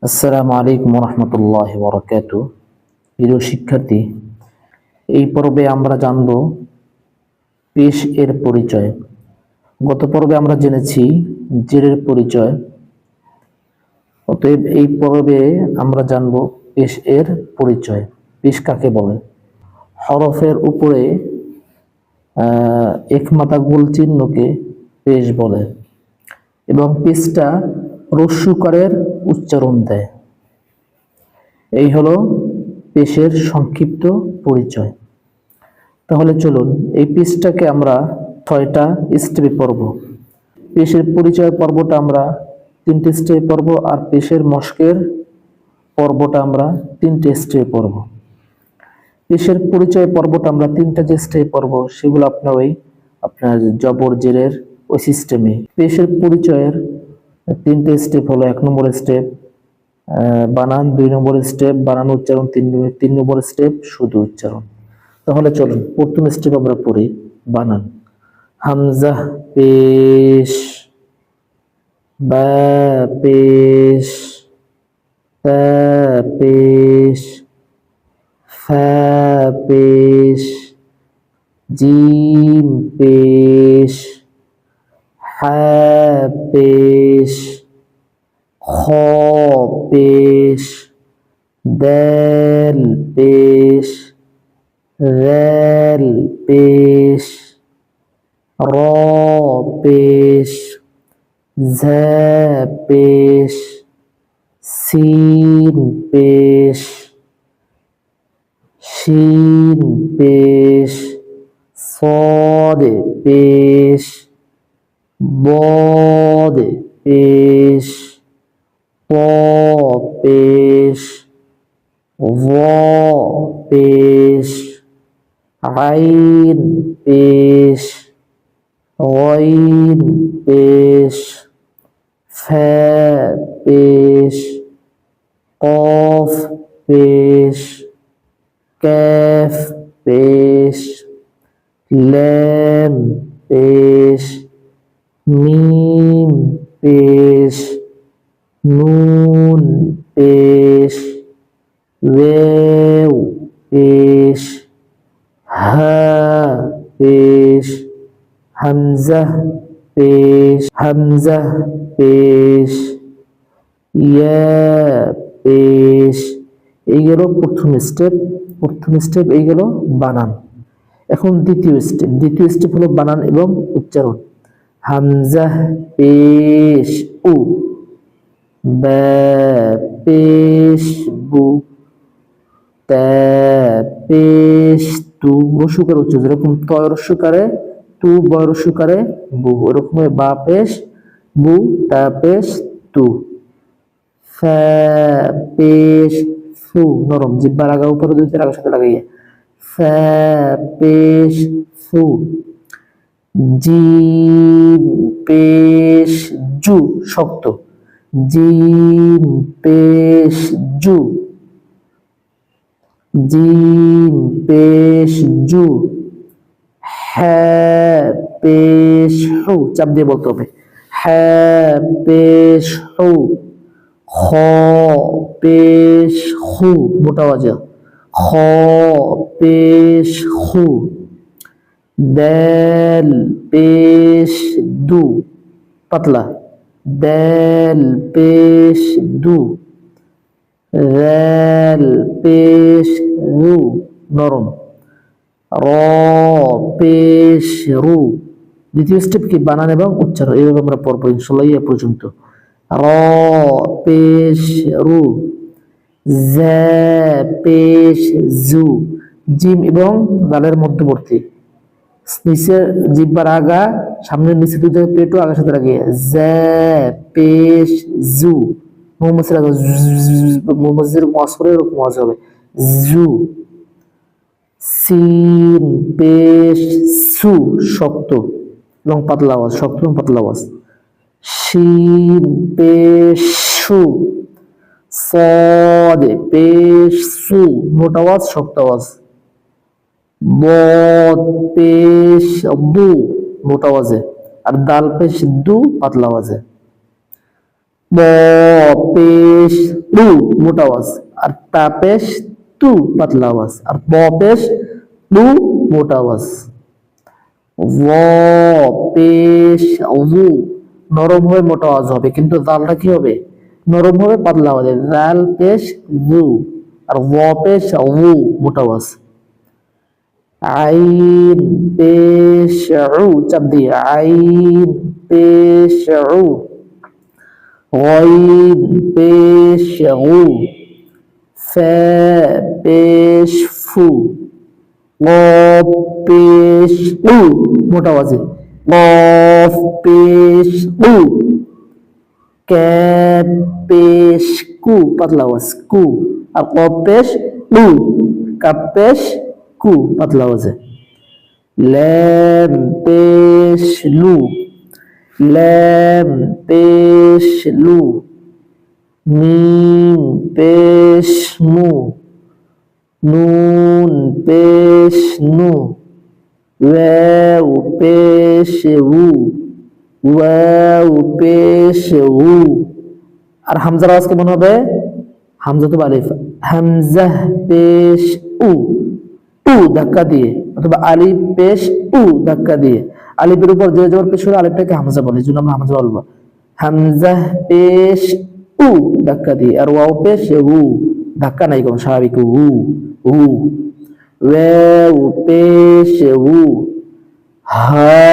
আসসালামু আলাইকুম রহমতুল্লাহ বরকাতু। প্রিয় শিক্ষার্থী, এই পর্বে আমরা জানব পেশ এর পরিচয়। গত পর্বে আমরা জেনেছি জেরের পরিচয়, অতএব এই পর্বে আমরা জানব পেশ এর পরিচয়। পেশ কাকে বলে? হরফের উপরে একমাতা গোল চিহ্নকে পেশ বলে এবং পেশটা রস্যুকারের উচ্চারণ দেয়। এই হলো পেশের সংক্ষিপ্ত পরিচয়। তাহলে চলুন এই পেশটাকে আমরা 6টা স্টেপে পড়ব। পেশের পরিচয় পর্বটা আমরা 3টে স্টেপে পড়ব, আর পেশের মশকের পর্বটা আমরা 3টে স্টেপে পড়ব। পেশের পরিচয় পর্বটা আমরা 3টা যে স্টেপে পড়ব সেগুলো আপনার জবর জেরের ওই সিস্টেমে। পেশের পরিচয়ের 3টে স্টেপ হলো: 1 নম্বর স্টেপ বানান, 2 নম্বর স্টেপ বানান উচ্চারণ, 3 নম্বর স্টেপ শুধু উচ্চারণ। তাহলে চলুন প্রথম স্টেপ আমরা পড়ি। বানান: হামজা পেশ, বা পেশ, তা পেশ, ফা পেশ, জিম পেশ, হা পেশ, খ পেশ, দাল পেশ, রাল পেশ, র পেশ, ঝা পেশ, সিন পেশ, শিন পেশ, صاد পেশ, বদ পেশ, ত পেশ, ভ পেশ, আইন পেশ, গইন পেশ, ফা পেশ, কফ পেশ, কাফ পেশ, লাম পেশ, মিম পেশ, নুন পেশ, ওয়াও পেশ, হা পেশ, হামজা পেশ, হামজা পেশ, ইয়া পেশ। এই গেল প্রথম স্টেপ। এই গেল বানান। এখন দ্বিতীয় স্টেপ হলো বানান এবং উচ্চারণ। হামজা পেশ উ, বা পেশ বু, তা পেশ তু, রস্যকার উচ্চারণ যেরকম ত রস্যকারে তু, ব রস্যকারে বু, ওরকম বা পেশ বু, তা পেশ তু, ফা পেশ ফু, নরম জিহ্বার আগা উপরে 2 আগার সাথে লাগাইয়া, ফা পেশ ফু, জিম পেশ জু, শক্ত, জিম পেশ জু, জিম পেশ জু, হ্যাঁ পেশ হু, চাপ দিয়ে বলতে হবে, হ্যাঁ পেশ হু, খ পেশ হু, মোটা আওয়াজে, খ পেশ হু, দাল পেশ দু, পাতলা, দাল পেশ দু, রাল পেশ রু, নরম, র পেশ রু। দ্বিতীয় স্টেপ কি? বানান এবং উচ্চারণ। এইভাবে আমরা পড়বো ইনশাআল্লাহ এ পর্যন্ত। র পেশ রু, জা পেশ জু, জিম এবং দালের মধ্যবর্তী, নিচে জিহ্বার আগা, সামনের নিচে 2 জায়গায় পেটও আগার সাথে লাগিয়ে, জা পেশ জু, মোহাম্মদের আগে মোহাম্মদ যেরকম ওয়াজ করে এরকম ওয়াজ হবে, জু, সিন পেশ সু, শক্ত এবং পাতলা আওয়াজ, শক্ত এবং পাতলা আওয়াজ, শিন পেশ সু, صاد পেশ সু, মোটা আওয়াজ শক্ত আওয়াজ, বদ পেশ দু, মোটা আওয়াজে, আর দাল পেশ দু, পাতলা আওয়াজে। ব পেশ টু মোটা আওয়াজ, আর তা পেশ টু পাতলা আওয়াজ, আর ব পেশ টু মোটা আওয়াজ। ও পেশ উ নরম হয়ে মোটা আওয়াজ হবে, কিন্তু দালটা কি হবে? নরম হবে পাতলা আওয়াজ। দাল পেশ উ, আর ও পেশ উ মোটা আওয়াজ। আইন পেশ উ চাপ দিয়ে আইন পেশ উ, গইন পেশ গু, ফা পেশ ফু, কফ পেশ উ মোটা আওয়াজে, কফ পেশ উ, ক্যাপ পেশ কু পাতলা আওয়াজ কু, আর কফ পেশ উ, কাপ পেশ কু পাতলা আওয়াজে। ল্যাম পেশ লু, ল্যাম পেশ লু, মিম পেশ মু, নুন পেশ নু, ওয়াও পেশ উ, ওয়াও পেশ উ। আর হামজার আওয়াজ কেমন হবে? হামজাতুল আলিফ, হামজাহ পেশ উ, উ ধাক্কা দিয়ে, অথবা আলিফ পেশ উ ধাক্কা দিয়ে। আলিফের উপর যে জবর পেশ হলে আলিফটাকে হামজা বলে, এই জন্য আমরা হামজা বলবো। হামজাহ পেশ উ ধাক্কা দিয়ে, আর ওয়াও পেশ উ ধাক্কা নাই কোনো, স্বাভাবিক উ উ। ওয়াও পেশ উ, হা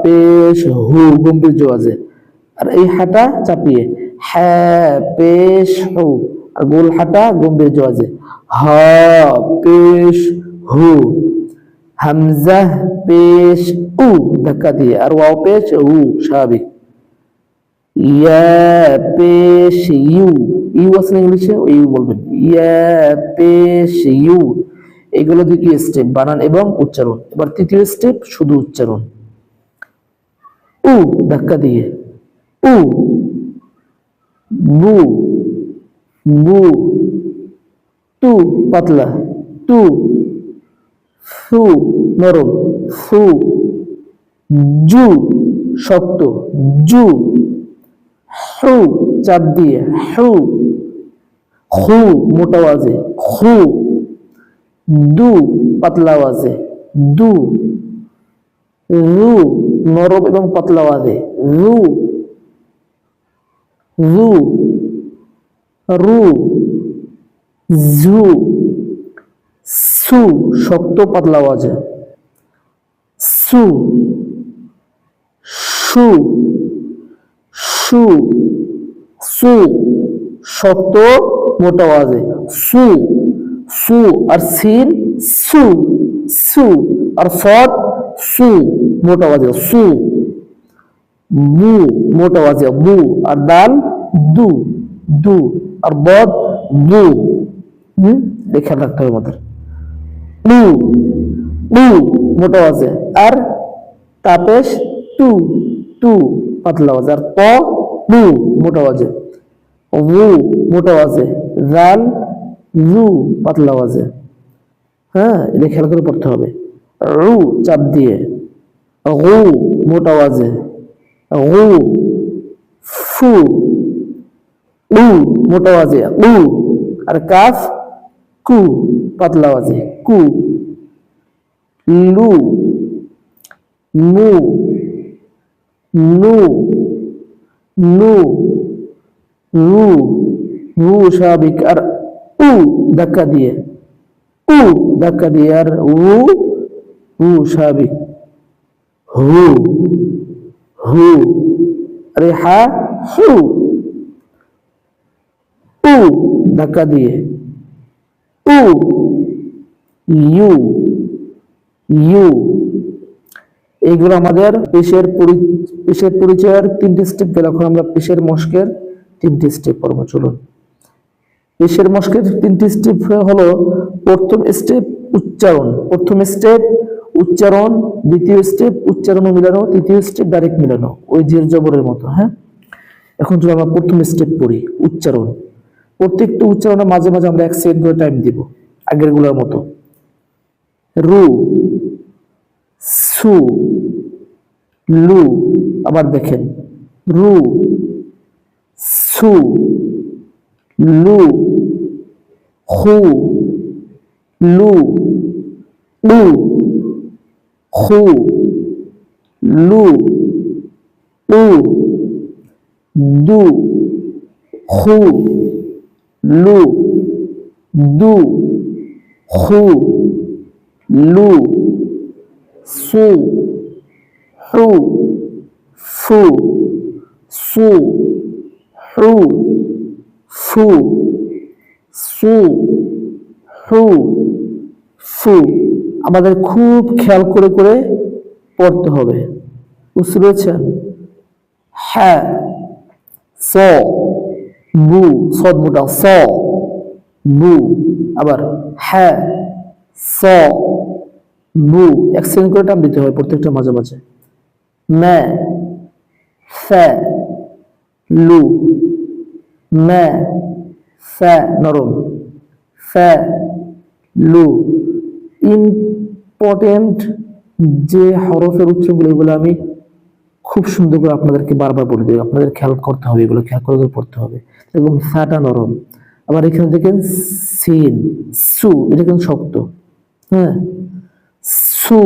পেশ হু গম্ভীর জোয়াজে, আর এই হাটা চাপিয়ে হ্যাঁ পেশ হু, আর গোল হাটা গম্ভীর জোয়াজে, হা পেশ হু। হামজা পেশ উ ধাক্কা দিয়ে, আর ওয়াও পেশ উ স্বাভাবিক। ইয়া পেশ ইউ, ইউ আছে না ইংলিশে, ওই ইউ বলবেন। ইয়া পেশ ইউ, এগুলো দ্বিতীয় স্টেপ বানান এবং উচ্চারণ। এবার তৃতীয় স্টেপ শুধু উচ্চারণ। উ ধাক্কা দিয়ে উ, বু বু, টু পাতলা টু, ফু নরম ফু, জু শক্ত জু, হু চাপ দিয়ে হু, হু মোটা আওয়াজে হু, দু পাতলা আওয়াজে দু, রু নরম এবং পাতলা আওয়াজে রু, রু রু, জু, সু শক্ত পাতলা আওয়াজে সু, সু সু, সু শক্ত মোটা আওয়াজে সু, সু, আর সিন সু, সু, আর ফট সু মোটা আওয়াজে সু, বু মোটা আওয়াজে বু, আর দাল দু দু, আর বদ বু। দেখে রাখতে হবে আমাদের। বু বু মোটা আওয়াজে, আর তাপেশ টু টু পাতলা আওয়াজে, আর প বু মোটা আওয়াজে, উ মোটা আওয়াজে, জাল জু পাতলা আওয়াজে। হ্যাঁ, এটা খেয়াল করে পড়তে হবে। রু চাপ দিয়ে, গু মোটা আওয়াজে, গু, ফু উ মোটা আওয়াজে উ, আর কাফ কু পাতলা আওয়াজে কু, লু নু, নু নু, রু রু স্বাভাবিক, আর উ ধাক্কা দিয়ে উ ধাক্কা দিয়ে, আর উ উ স্বাভাবিক, হু হু, আরে হা হু, উ ধাক্কা দিয়ে উ, ইউ ইউ। এইগুলো আমাদের পেশের পরিচয়ের তিনটি স্টেপ গেল। এখন আমরা পেশের মস্কের তিনটি স্টেপ পড়বো। চলুন। পেশের মস্কের তিনটি স্টেপ হলো: প্রথম স্টেপ উচ্চারণ, প্রথম স্টেপ উচ্চারণ, দ্বিতীয় স্টেপ উচ্চারণ ও মিলানো, তৃতীয় স্টেপ ডাইরেক্ট মিলানো, ওই জের জবরের মতো। হ্যাঁ, এখন যদি আমরা প্রথম স্টেপ পড়ি উচ্চারণ, প্রত্যেকটা উচ্চারণের মাঝে মাঝে আমরা 1 সেকেন্ড করে টাইম দিব, আগের গুলোর মতো। রু, সু, লু, আবার দেখেন রু, সু, লু, খু, লু, উ, খু, লু, উ, দু, খু, লু, দু, খু, লু, সু, হু, ফু, সু, হু, ফু, সু, হু, ফু। আমাদের খুব খেয়াল করে করে পড়তে হবে, বুঝতে পেরেছেন? হ্যাঁ, স, বু, সদ মোটা, স, বু। আবার হ্যাঁ, স, বু। এক সেকেন্ড করে টান দিতে হয় প্রত্যেকটা মাঝে মাঝে। ম্যা, ফ্যা, লু, ম্যা, ফ্যা নরম, ফ্যা, লু। ইম্পর্টেন্ট যে হরফের উচ্চারণগুলো, এগুলো আমি খুব সুন্দর করে আপনাদেরকে বারবার বলে দিই, আপনাদের খেয়াল করতে হবে, এগুলো খেয়াল করে করে পড়তে হবে। এবং ফ্যাটা নরম। আবার এখানে দেখেন সিন, সু, এটা কিন্তু শক্ত। হ্যাঁ, সু,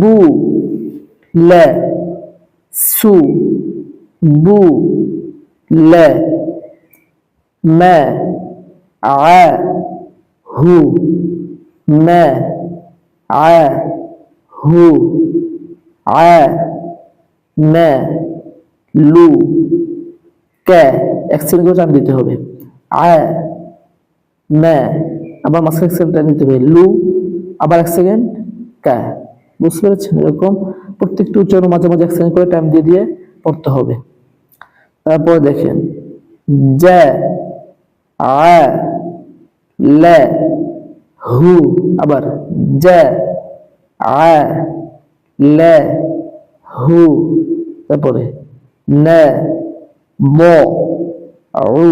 বু, লে, সু, বু, লে, ম্যা, আ, হু, ম্যা, আ, হু, আ, ম্যা, লু, কে। এক সেকেন্ড করে টান দিতে হবে। আ, ম্যা, আবার মাঝখানে এক সেকেন্ড টান দিতে হবে। লু, আবার এক সেকেন্ড, কে। বুঝতে পেরেছেন? এরকম প্রত্যেকটি উচ্চারণ মাঝে মাঝে এক সেকেন্ড করে টাইম দিয়ে দিয়ে পড়তে হবে। তারপরে দেখেন জ্যা, আ, লে, হু, আবার জ্যা, আ, লে, হু। তারপরে নে, ম, উ,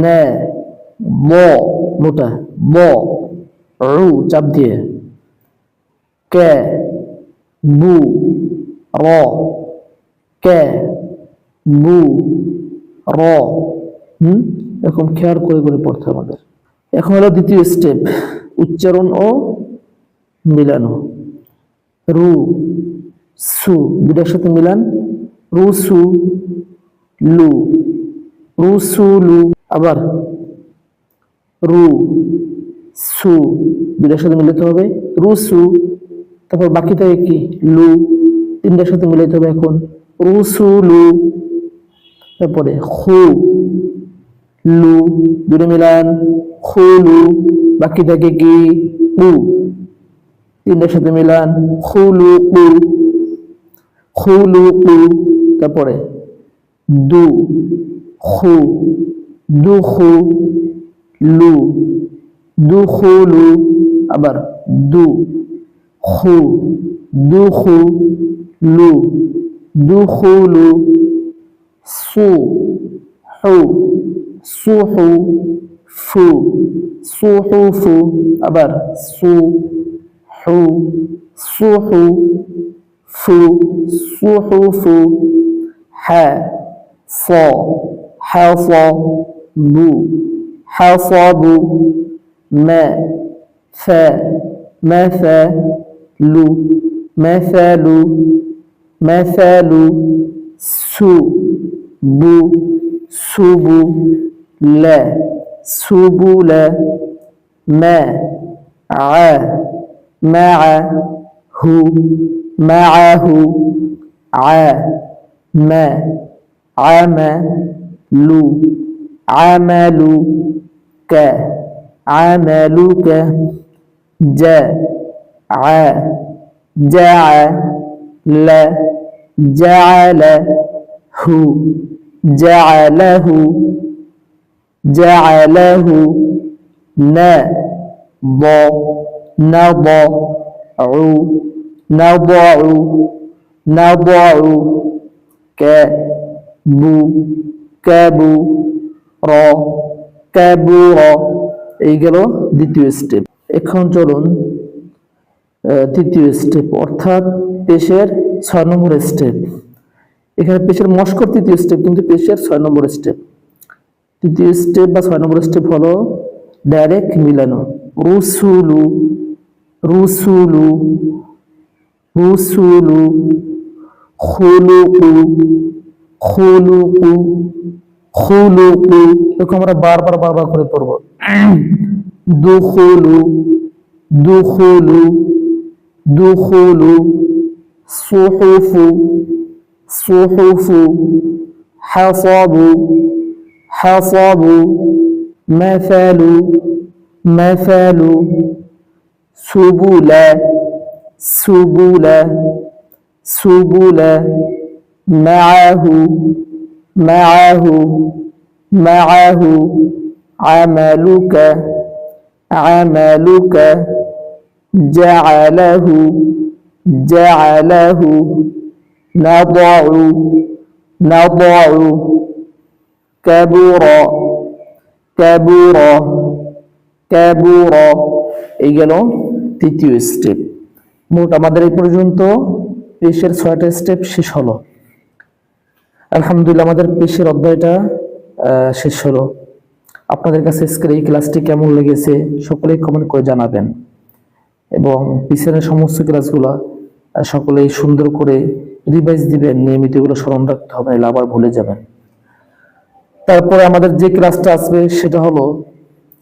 নে, ম, মোটা, ম, উ, চাপ দিয়ে, কে, বু, র, কে, বু, র। এরকম খেয়াল করে করে পড়তে আমাদের। এখন হলো দ্বিতীয় স্টেপ, উচ্চারণ ও মিলানো। রু, সু, দুটার সাথে মিলান। রু, সু, লু, রু, সু, লু। আবার রু, সু, দুটার সাথে মিলাতে হবে। রু, সু, তারপর বাকি থাকে কি? লু, তিনটার সাথে মিলাতে হবে এখন। রু, সু, লু। তারপরে খু, লু, দুটো মিলান, খু, লু। বাকি থাকে কি? উ, তিনটার সাথে মিলান, খু, লু, উ, খু, লু, উ। তারপরে দু, খু, দু, খু, লু, দু, খু, লু। আবার দু, খু, দু, খু, লু, দু, খু, লু। সু, হু, সু, হু, ফু, সু, হু, ফু। আবার সু, হু, সু, হু, ফু, সু, হু, ফু। হ্যাঁ, ফ, হ্যাঁ, ফ, বু, হ্যাঁ, ফ, বু। মে, ফে, মে, ফে, লু, মে, ফে, লু, মে, ফে, লু। সু, বু, সুবু, লে, সুবু, লে। মে, আ, মে, আ, হু, মে, আ, হু। আ, মে, আ, মে, লু, আ, মে, লু। কে, আ, মে, লু, কে। জে, আ, জে, আ, লে, জে, আ, লে। হু, جعله جعله. نضع نضع نضع نضع. كبر كبر. এই গেল দ্বিতীয় স্টেপ। এখন চলুন তৃতীয় স্টেপ, অর্থাৎ পেশের 6 নম্বর স্টেপ। এখানে পেশের মস্কর তৃতীয় স্টেপ, কিন্তু পেশের 6 নম্বর স্টেপ। তৃতীয় স্টেপ বা 6 নম্বর স্টেপ হলো ডাইরেক্ট মিলানো। রুসুলু, রুসুলু, রুসুলু, খুলুকু, খুলুকু, খুলুকু। এরকম আমরা বারবার বারবার করে পড়বো। দুখুলু, দুখুলু, দুখুলু, সুহুফু, সুহুফু, হাসাবু, হাসাবু, মাসালু, মাসালু, সুবুলা, সুবুলা, সুবুলা, মাআহু, মাআহু, মাআহু, আমালুকা, আমালুকা, জাআলাহু, জাআলাহু, নাদাউ, নাদাউ, কাবুরা, কাবুরা, কাবুরা। এই গেল তৃতীয় স্টেপ। মোট আমাদের এই পর্যন্ত পেশের 6টা স্টেপ শেষ হলো। আলহামদুলিল্লাহ, আমাদের পেশের অধ্যায়টা শেষ হলো। আপনাদের কাছে আজকের এই ক্লাসটি কেমন লেগেছে সকলেই কমেন্ট করে জানাবেন, এবং পিছনের সমস্ত ক্লাসগুলা সকলেই সুন্দর করে রিভাইজ দিবেন। নিয়মিত এগুলো স্মরণ রাখতে হবে, নাহলে আবার ভুলে যাবেন। তারপরে আমাদের যে ক্লাসটা আসবে সেটা হলো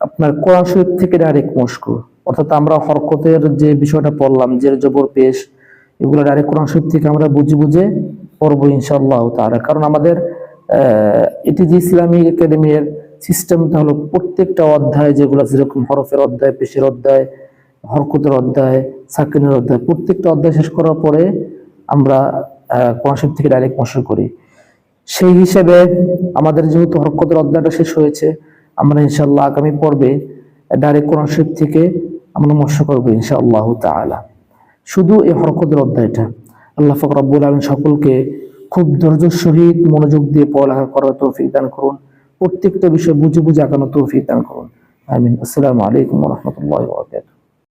আপনার কোরআন শরীফ থেকে ডাইরেক্ট মস্ক, অর্থাৎ আমরা হরকতের যে বিষয়টা পড়লাম, জের জবর পেশ, এগুলো ডাইরেক্ট কোরআন শরীফ থেকে আমরা বুঝে বুঝে পড়বো ইনশাআল্লাহ তাআলা। কারণ আমাদের এটিজি ইসলামিক একাডেমির সিস্টেমটা হলো প্রত্যেকটা অধ্যায়, যেগুলো যেরকম হরফের অধ্যায়, পেশের অধ্যায়, হরকতের অধ্যায়, সাকিনের অধ্যায়, প্রত্যেকটা অধ্যায় শেষ করার পরে আমরা কোরআন শরীফ থেকে ডাইরেক্ট মস্ক করি। সেই হিসেবে আমাদের যেহেতু হরকতের অধ্যায়টা শেষ হয়েছে, আমরা ইনশাআল্লাহ আগামী পর্বে ডাইরেক্ট কোরআন শরীফ থেকে আমরা মস্ক করবো ইনশাআল্লাহ তাআলা। শুধু এই হরকতের অধ্যায়টা। আল্লাহ পাক রব্বুল আলামিন সকলকে খুব ধৈর্যের সহিত মনোযোগ দিয়ে পড়ালেখা করার তৌফিক দান করুন, প্রত্যেকটা বিষয় বুঝে বুঝে আগানোর তৌফিক দান করুন। আমিন। আসসালামু আলাইকুম ওয়া রাহমাতুল্লাহি ওয়া বারাকাতুহু।